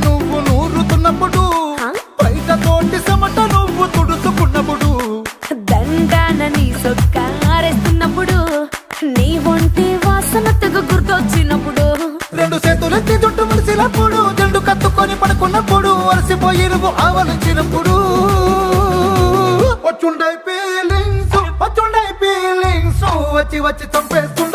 నువ్వు నూరుతున్నప్పుడు బయట తోటి సమట నువ్వు తుడుచుకున్నప్పుడు దండాన నీ సొక్కారేస్తున్నప్పుడు నీ ఒంటి వాసన తెగ గుర్తొచ్చినప్పుడు రెండు చేతులెత్తి జుట్టు ముడిసినప్పుడు జండు కత్తుకొని పడుకున్నప్పుడు అలసిపోయి నువ్వు ఆవలించినప్పుడు వచ్చుండై ఫీలింగ్స్ వచ్చి వచ్చి చంపేస్తు